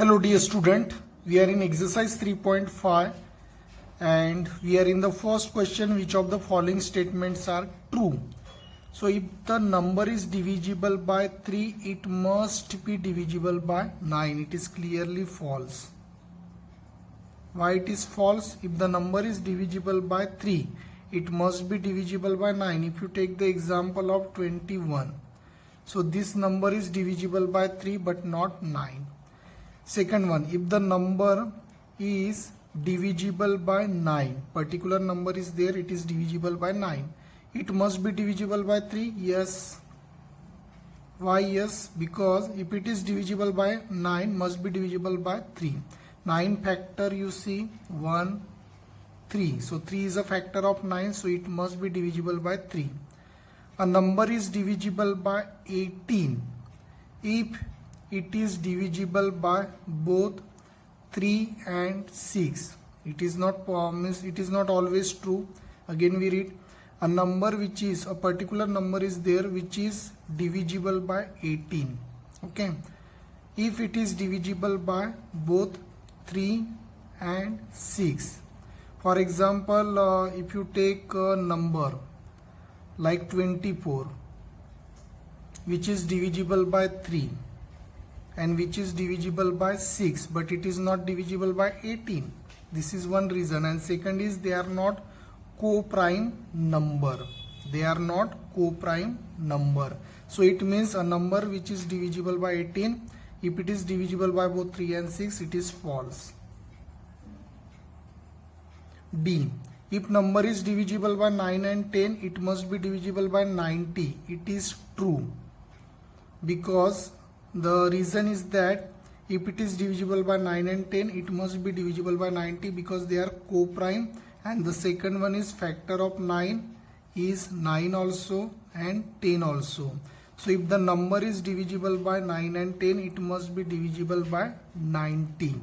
Hello dear student, we are in exercise 3.5 and we are in the first question. Which of the following statements are true? So if the number is divisible by 3, it must be divisible by 9. It is clearly false. Why it is false? If the number is divisible by 3, it must be divisible by 9. If you take the example of 21, so this number is divisible by 3 but not 9. Second one, if the number is divisible by 9, particular number is there, it is divisible by 9, it must be divisible by 3. Yes. Why yes? Because if it is divisible by 9, must be divisible by 3. 9 factor, you see, 1, 3. So 3 is a factor of 9, so it must be divisible by 3. A number is divisible by 18 if it is divisible by both 3 and 6. It is not always true. Again we read, a number which is a particular number is there which is divisible by 18. Okay, if it is divisible by both 3 and 6. For example, if you take a number like 24 which is divisible by 3 and which is divisible by 6, but it is not divisible by 18. This is one reason. And second is they are not co-prime number. They are not co-prime number. So it means a number which is divisible by 18, if it is divisible by both 3 and 6, it is false. D. If number is divisible by 9 and 10, it must be divisible by 90. It is true. Because the reason is that if it is divisible by 9 and 10, it must be divisible by 90 because they are co-prime, and the second one is factor of 9 is 9 also and 10 also. So if the number is divisible by 9 and 10, it must be divisible by 90.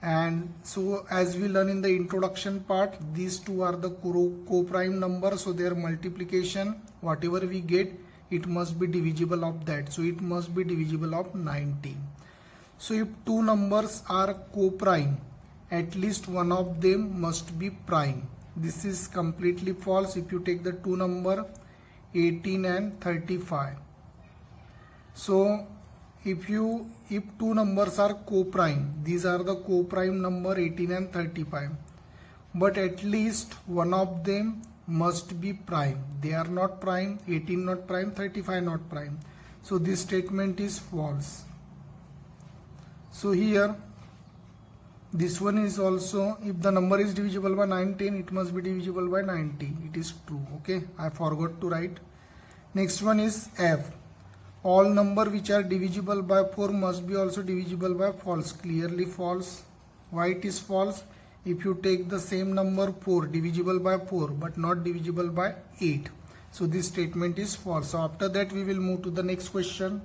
And so as we learn in the introduction part, these two are the co-prime numbers, so their multiplication, whatever we get, it must be divisible of that. So it must be divisible of 90. So if two numbers are co-prime, at least one of them must be prime. This is completely false. If you take the two number 18 and 35. So if two numbers are co-prime, these are the co-prime number 18 and 35, but at least one of them must be prime. They are not prime, 18 not prime, 35 not prime. So this statement is false. So here this one is also, if the number is divisible by 9, 10, it must be divisible by 90. It is true. Okay, I forgot to write. Next one is F. All number which are divisible by 4 must be also divisible by false. Clearly false. Why it is false? If you take the same number 4 divisible by 4 but not divisible by 8. So this statement is false. So after that we will move to the next question.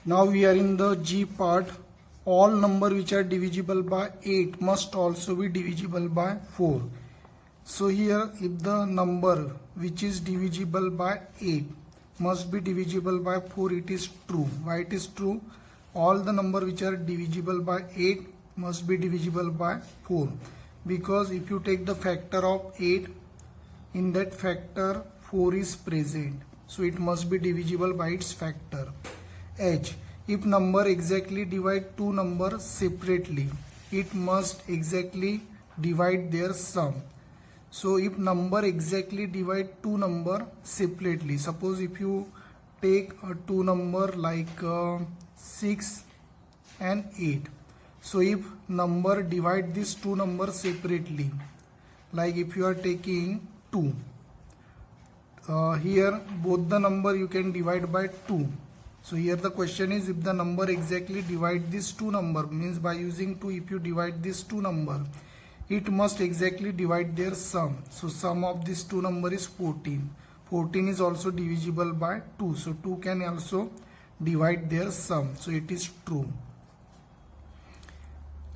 Now we are in the G part. All number which are divisible by 8 must also be divisible by 4. So here if the number which is divisible by 8 must be divisible by 4, it is true. Why it is true? All the number which are divisible by 8 must be divisible by 4, because if you take the factor of 8, in that factor 4 is present, so it must be divisible by its factor. H. If number exactly divide two numbers separately, it must exactly divide their sum. So if number exactly divide two number separately, suppose if you take a two number like 6 and 8. So if number divide these two numbers separately, like if you are taking 2, here both the number you can divide by 2. So here the question is, if the number exactly divide these two number, means by using 2, if you divide these two number, it must exactly divide their sum. So sum of these two number is 14. 14 is also divisible by 2. So 2 can also divide their sum. So it is true.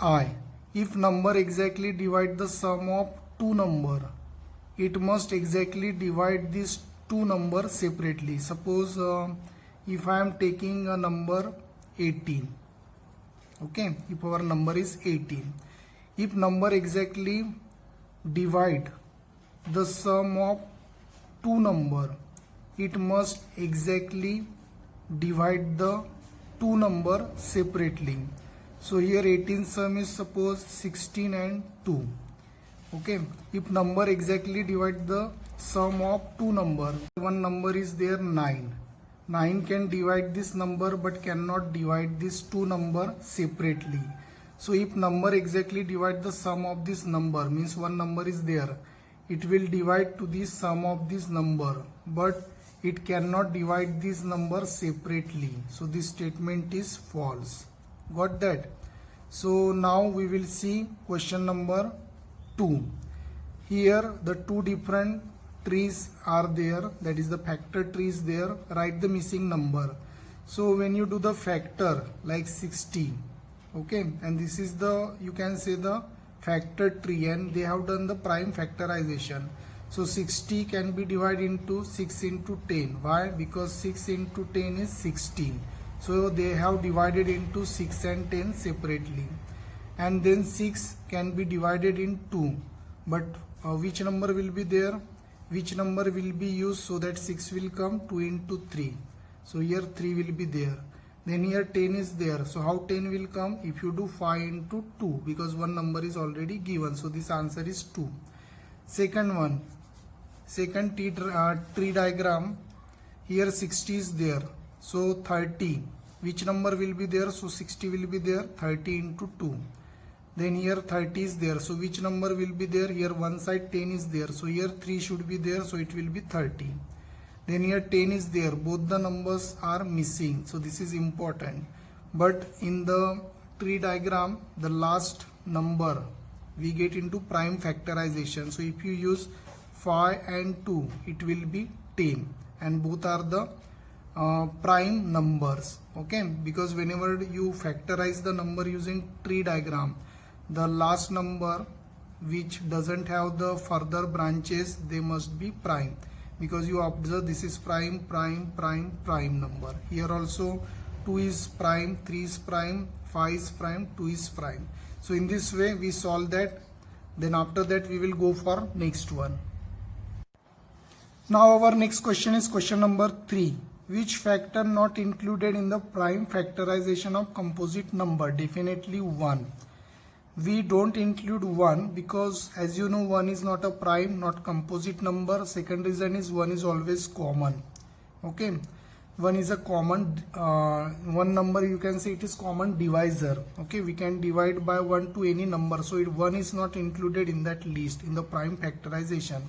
I. If number exactly divide the sum of two number, it must exactly divide these two numbers separately. Suppose if I am taking a number 18 Okay, if our number is 18. If number exactly divide the sum of two number, it must exactly divide the two number separately. So here 18 sum is suppose 16 and 2. Okay, if number exactly divide the sum of two number, one number is there 9. 9 can divide this number but cannot divide this two number separately. So if number exactly divide the sum of this number, means one number is there, it will divide to the sum of this number, but it cannot divide this number separately. So this statement is false. Got that? So now we will see question number 2. Here the two different trees are there, that is the factor tree is there. Write the missing number. So when you do the factor like 60, okay, and this is the, you can say the factor tree, and they have done the prime factorization. So 60 can be divided into 6 into 10. Why? Because 6 into 10 is 60. So they have divided into 6 and 10 separately. And then 6 can be divided in 2. But which number will be there? Which number will be used so that 6 will come? 2 into 3. So here 3 will be there. Then here 10 is there. So how 10 will come? If you do 5 into 2, because one number is already given. So this answer is 2. Second one. Second tree diagram. Here 60 is there. So 30. Which number will be there? So 60 will be there. 30 into 2. Then here 30 is there. So which number will be there? Here one side 10 is there. So here 3 should be there. So it will be 30. Then here 10 is there. Both the numbers are missing. So this is important. But in the tree diagram, the last number we get into prime factorization. So if you use 5 and 2, it will be 10. And both are the prime numbers. Okay. Because whenever you factorize the number using tree diagram, the last number which doesn't have the further branches, they must be prime, because you observe this is prime, prime, prime, prime number. Here also 2 is prime, 3 is prime, 5 is prime, 2 is prime. So in this way we solve that. Then after that we will go for next one. Now our next question is question number 3. Which factor not included in the prime factorization of composite number? Definitely 1. We don't include 1 because, as you know, 1 is not a prime, not composite number. Second reason is 1 is always common. Okay, 1 is a common one number, you can say it is common divisor. Okay, we can divide by 1 to any number, so 1 is not included in that list in the prime factorization.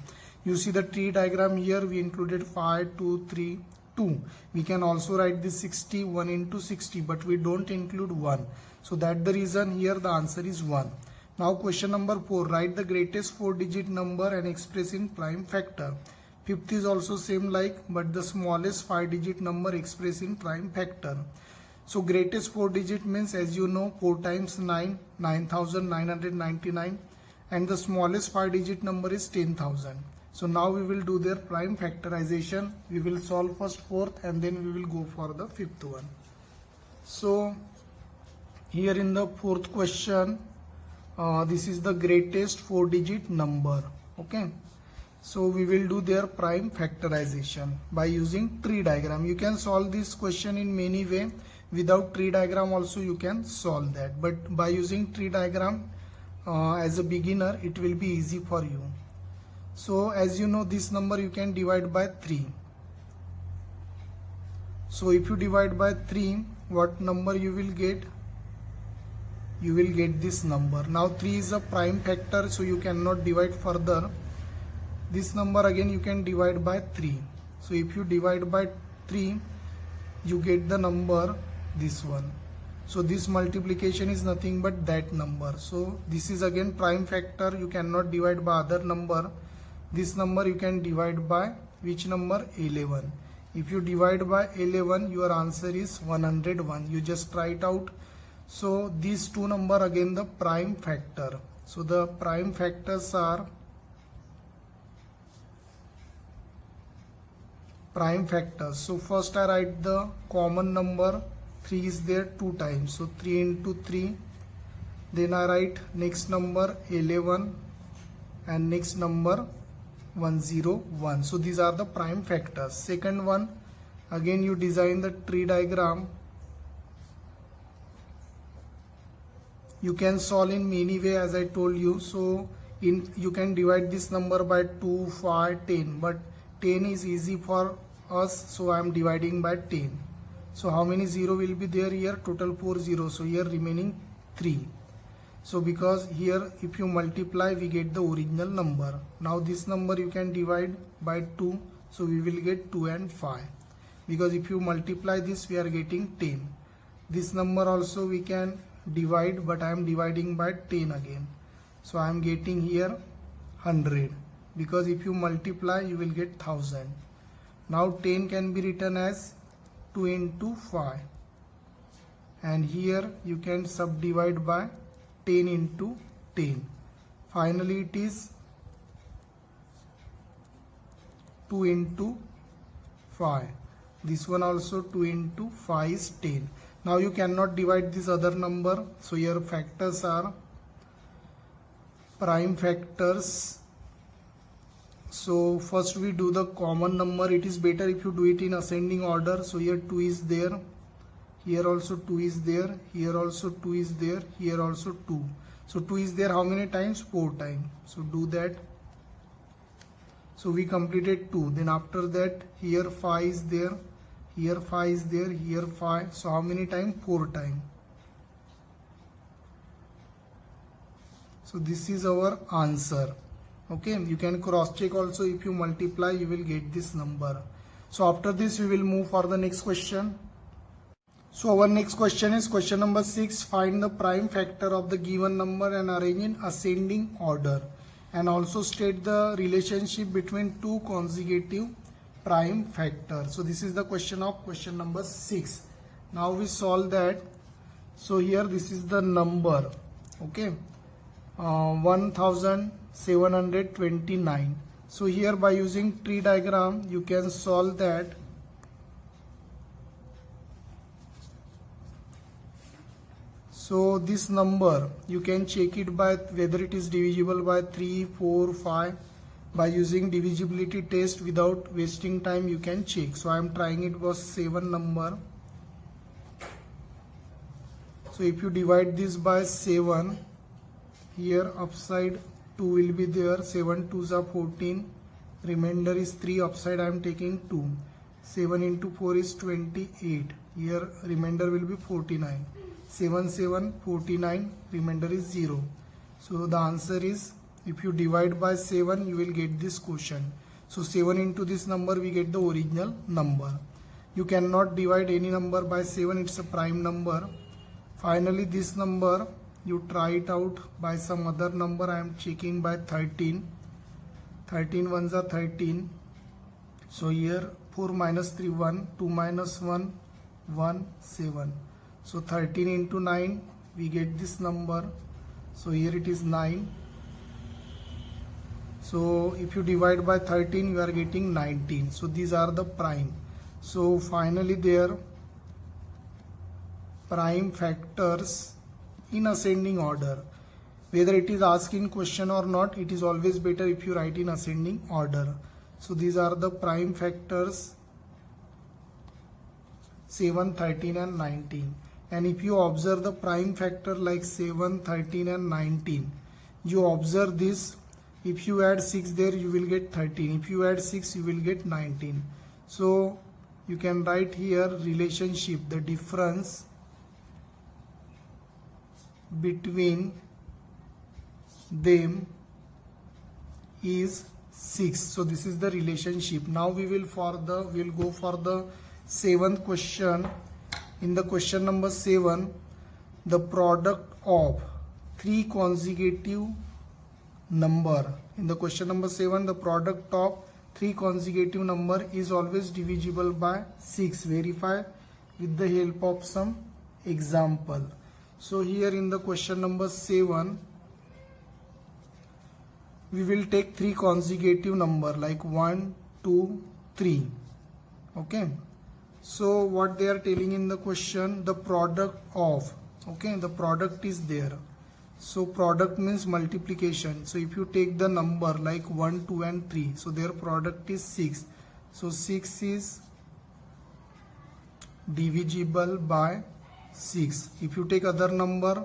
You see the tree diagram here, we included 5, 2, 3, 2. We can also write this 60, 1 into 60, but we don't include 1. So that's the reason here the answer is 1. Now question number 4. Write the greatest 4-digit number and express in prime factor. Fifth is also same like, but the smallest 5-digit number express in prime factor. So greatest 4-digit means, as you know, 4 times 9, 9,999, and the smallest 5-digit number is 10,000. So now we will do their prime factorization. We will solve first fourth and then we will go for the fifth one. So here in the fourth question, this is the greatest 4-digit number. Okay, so we will do their prime factorization by using tree diagram. You can solve this question in many ways. Without tree diagram also you can solve that, but by using tree diagram as a beginner it will be easy for you. So as you know, this number you can divide by 3. So if you divide by 3, what number you will get? You will get this number. Now 3 is a prime factor, so you cannot divide further. This number again you can divide by 3. So if you divide by 3, you get the number this one. So this multiplication is nothing but that number. So this is again prime factor, you cannot divide by other number. This number you can divide by which number? 11. If you divide by 11, your answer is 101. You just try it out. So these two number again the prime factor. So the prime factors are prime factors. So first I write the common number 3 is there 2 times, so 3 into 3. Then I write next number 11 and next number 101. So these are the prime factors. Second one, again you design the tree diagram. You can solve in many way as I told you. So you can divide this number by 2, 5, 10, but 10 is easy for us, so I am dividing by 10. So how many 0 will be there here? Total 4 zeros. So here remaining 3. So because here if you multiply we get the original number. Now this number you can divide by 2. So we will get 2 and 5. Because if you multiply this we are getting 10. This number also we can divide, but I am dividing by 10 again. So I am getting here 100. Because if you multiply you will get 1000. Now 10 can be written as 2 into 5. And here you can subdivide by 10 into 10. Finally it is 2 into 5. This one also 2 into 5 is 10. Now you cannot divide this other number. So your factors are prime factors. So first we do the common number. It is better if you do it in ascending order. So here 2 is there. Here also 2 is there. Here also 2 is there. Here also 2. So 2 is there how many times? 4 times. So do that. So we completed 2. Then after that here 5 is there. Here 5 is there. Here 5. So how many times? 4 times. So this is our answer. Okay, you can cross check also. If you multiply you will get this number. So after this we will move for the next question. So our next question is question number 6. Find the prime factor of the given number and arrange in ascending order, and also state the relationship between two consecutive prime factors. So this is the question of question number 6. Now we solve that. So here this is the number, okay, 1729. So here by using tree diagram you can solve that. So this number you can check it by whether it is divisible by 3, 4, 5. By using divisibility test without wasting time you can check. So I am trying it was 7 number. So if you divide this by 7, here upside 2 will be there. 7 2s are 14. Remainder is 3. Upside I am taking 2. 7 into 4 is 28. Here remainder will be 49. 7 7 49. Remainder is 0. So the answer is, if you divide by 7 you will get this quotient. So 7 into this number we get the original number. You cannot divide any number by 7. It's a prime number. Finally this number you try it out by some other number. I am checking by 13. 13 ones are 13. So here 4 minus 3 1. 2 minus 1 1 7. So 13 into 9 we get this number. So here it is 9. So if you divide by 13 you are getting 19. So these are the prime. So finally their prime factors in ascending order. Whether it is asking question or not, it is always better if you write in ascending order. So these are the prime factors 7, 13 and 19. And if you observe the prime factor like 7, 13 and 19, you observe this. If you add 6 there you will get 13. If you add 6 you will get 19. So you can write here relationship, the difference between them is 6. So this is the relationship. Now we will go for the 7th question. In the question number 7, the product of 3 consecutive number. In the question number 7, the product of 3 consecutive number is always divisible by 6. Verify with the help of some example. So here in the question number 7, we will take 3 consecutive number like 1, 2, 3. Okay. So what they are telling in the question, the product of, okay, the product is there. So product means multiplication. So if you take the number like 1, 2 and 3, so their product is 6. So 6 is divisible by 6. If you take other number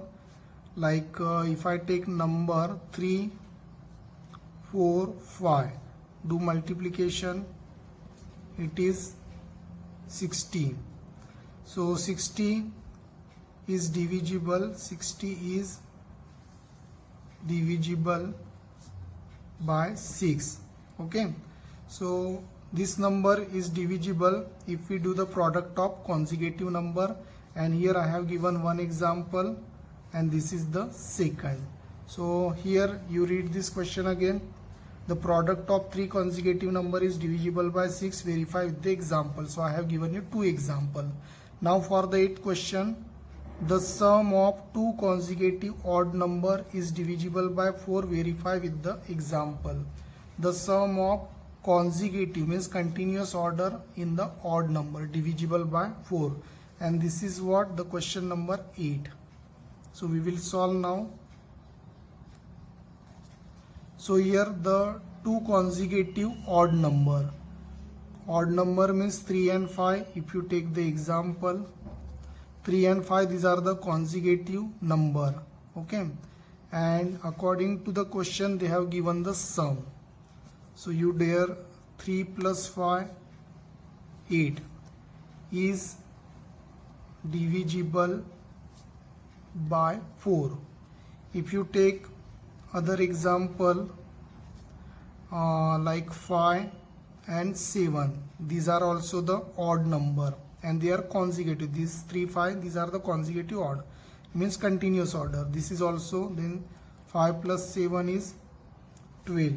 like if I take number 3, 4, 5, do multiplication, it is 60. So 60 is divisible, 60 is divisible by 6. Okay, so this number is divisible if we do the product of consecutive number, and here I have given one example and this is the second. So here you read this question again. The product of three consecutive number is divisible by 6. Verify with the example. So I have given you two examples. Now for the 8th question, the sum of two consecutive odd number is divisible by 4. Verify with the example. The sum of consecutive means continuous order in the odd number divisible by 4, and this is what the question number 8. So we will solve now. So here the two consecutive odd number means 3 and 5. If you take the example 3 and 5, these are the consecutive number, okay, and according to the question they have given the sum. So you dare 3 plus 5, 8 is divisible by 4. If you take other example like 5 and 7, these are also the odd number and they are consecutive. These 3, 5, these are the consecutive odd, means continuous order. This is also, then 5 plus 7 is 12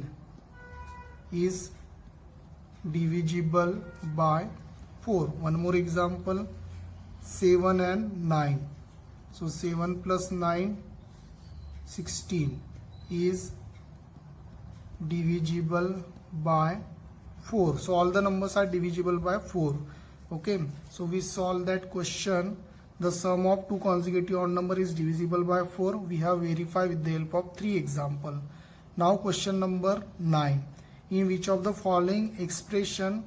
is divisible by 4. One more example, 7 and 9. So 7 plus 9, 16 is divisible by 4. So all the numbers are divisible by 4. Okay, so we solve that question. The sum of two consecutive odd number is divisible by 4. We have verified with the help of 3 examples. Now question number 9. In which of the following expression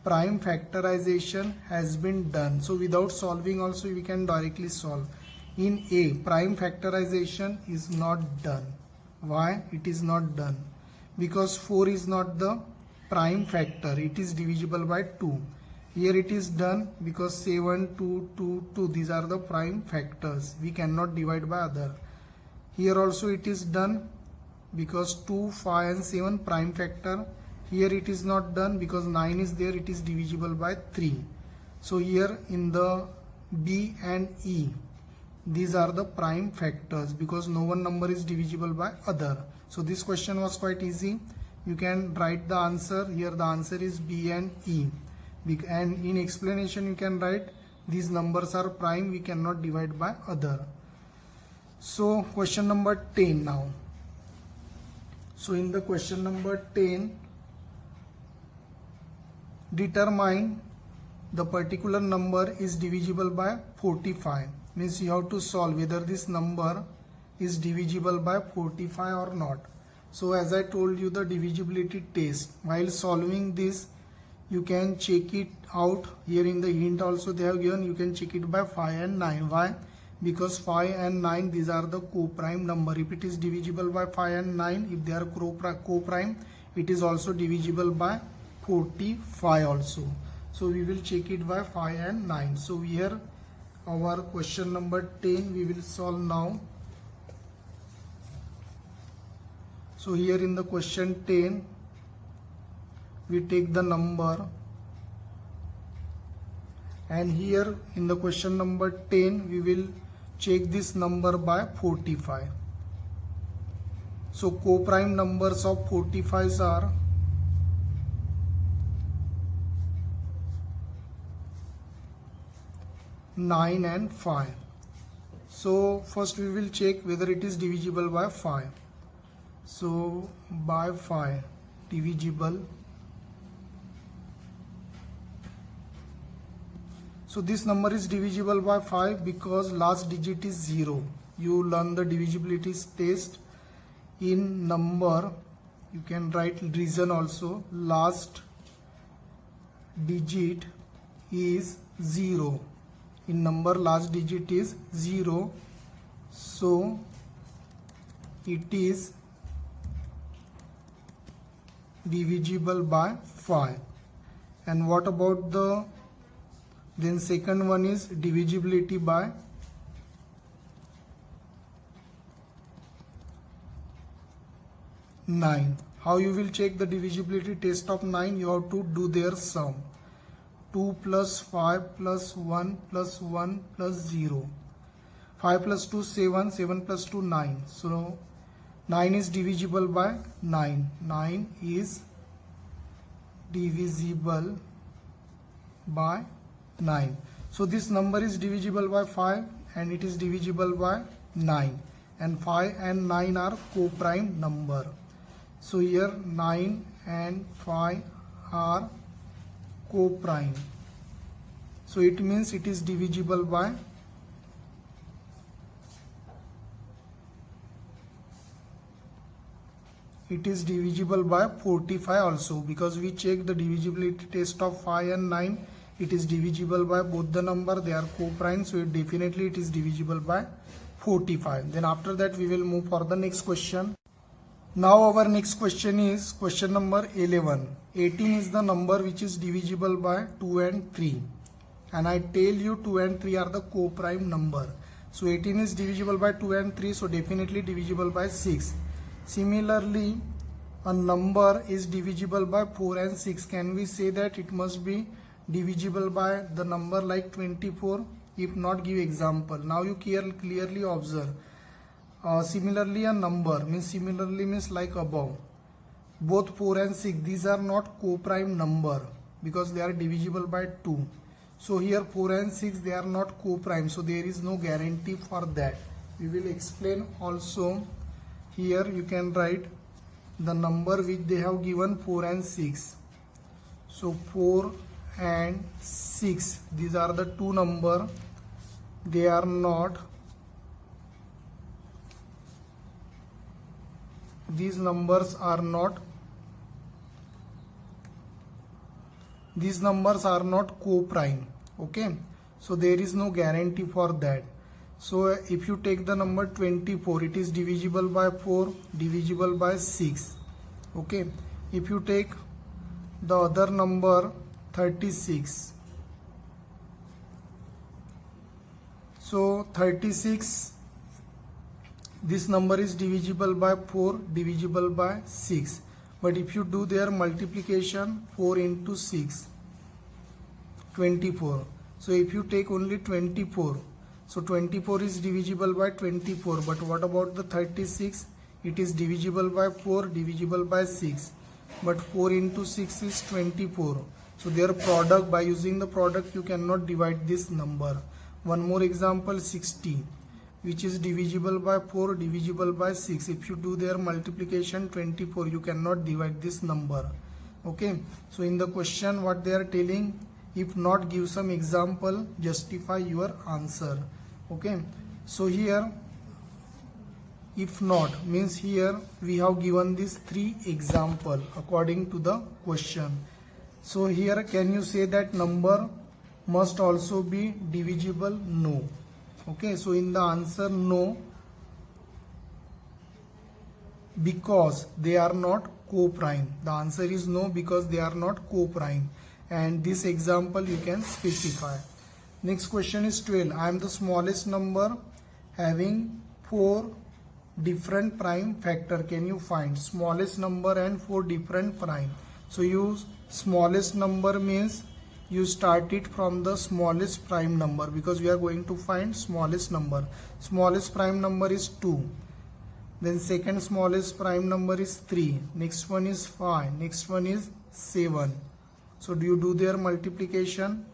prime factorization has been done? So without solving also we can directly solve. In A, prime factorization is not done. Why it is not done? Because 4 is not the prime factor, it is divisible by 2. Here it is done because 7, 2, 2, 2, these are the prime factors. We cannot divide by other. Here also it is done because 2, 5 and 7 prime factor. Here it is not done because 9 is there, it is divisible by 3. So here in the B and E, these are the prime factors because no one number is divisible by other. So this question was quite easy. You can write the answer. Here the answer is B and E. And in explanation you can write these numbers are prime, we cannot divide by other. So question number 10 now. So in the question number 10, determine the particular number is divisible by 45. Means you have to solve whether this number is divisible by 45 or not. So as I told you, the divisibility test, while solving this you can check it out. Here in the hint also they have given, you can check it by 5 and 9. Why? Because 5 and 9, these are the co-prime number. If it is divisible by 5 and 9, if they are co-prime, it is also divisible by 45 also. So we will check it by 5 and 9. So here our question number 10 we will solve now. So here in the question 10, we take the number, and here in the question number 10 we will check this number by 45. So co-prime numbers of 45s are 9 and 5. So first we will check whether it is divisible by 5. So by 5 divisible. So this number is divisible by 5 because last digit is 0. You learn the divisibility test in number. You can write reason also. Last digit is 0. In number last digit is 0. So it is divisible by 5. And what about the then second one is divisibility by 9. How you will check the divisibility test of 9? You have to do their sum. 2 plus 5 plus 1 plus 1 plus 0. 5 plus 2 7, 7 plus 2 9. So 9 is divisible by 9. 9 is divisible by 9. So this number is divisible by 5 and it is divisible by 9. And 5 and 9 are co-prime number. So here 9 and 5 are co-prime. So it means it is divisible by 45 also, because we check the divisibility test of 5 and 9. It is divisible by both the number. They are co-prime, so definitely it is divisible by 45. Then after that we will move for the next question. Now our next question is question number 11. 18 is the number which is divisible by 2 and 3. And I tell you 2 and 3 are the co-prime number. So 18 is divisible by 2 and 3, so definitely divisible by 6. Similarly, a number is divisible by 4 and 6. Can we say that it must be divisible by the number like 24? If not, give example. Now you clearly observe. Similarly, a number means like above. Both 4 and 6, these are not co-prime number because they are divisible by 2. So here 4 and 6, they are not co-prime, so there is no guarantee for that. We will explain also. Here you can write the number which they have given 4 and 6. So 4 and 6, these are the two numbers. They are not, these numbers are not co-prime. Okay, so there is no guarantee for that. So if you take the number 24, it is divisible by 4, divisible by 6. Okay, if you take the other number 36, so 36, this number is divisible by 4, divisible by 6. But if you do their multiplication, 4 into 6, 24. So if you take only 24, so 24 is divisible by 24. But what about the 36? It is divisible by 4, divisible by 6. But 4 into 6 is 24. So their product, by using the product, you cannot divide this number. One more example, 60, which is divisible by 4, divisible by 6. If you do their multiplication, 24, you cannot divide this number. Okay, so in the question what they are telling, if not, give some example, justify your answer. Okay, so here if not means here we have given these 3 example according to the question. So here can you say that number must also be divisible? No. Okay, so in the answer no, because they are not co-prime. The answer is no because they are not co-prime, and this example you can specify. Next question is 12. I am the smallest number having 4 different prime factor. Can you find smallest number and 4 different prime? So use smallest number means you start it from the smallest prime number, because we are going to find smallest number. Smallest prime number is 2. Then second smallest prime number is 3. Next one is 5. Next one is 7. So do you do their multiplication?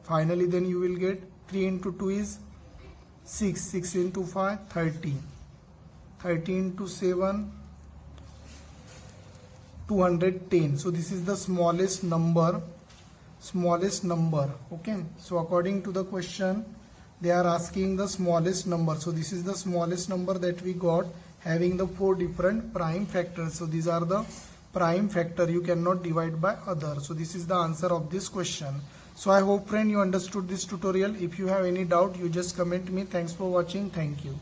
Finally then you will get 3 into 2 is 6. 6 into 5, 30. 30 into 7, 210. So this is the smallest number. smallest number. Okay, so according to the question they are asking the smallest number. So this is the smallest number that we got, having the 4 different prime factors. So these are the prime factor, you cannot divide by other. So this is the answer of this question. So I hope friend you understood this tutorial. If you have any doubt, you just comment me. Thanks for watching. Thank you.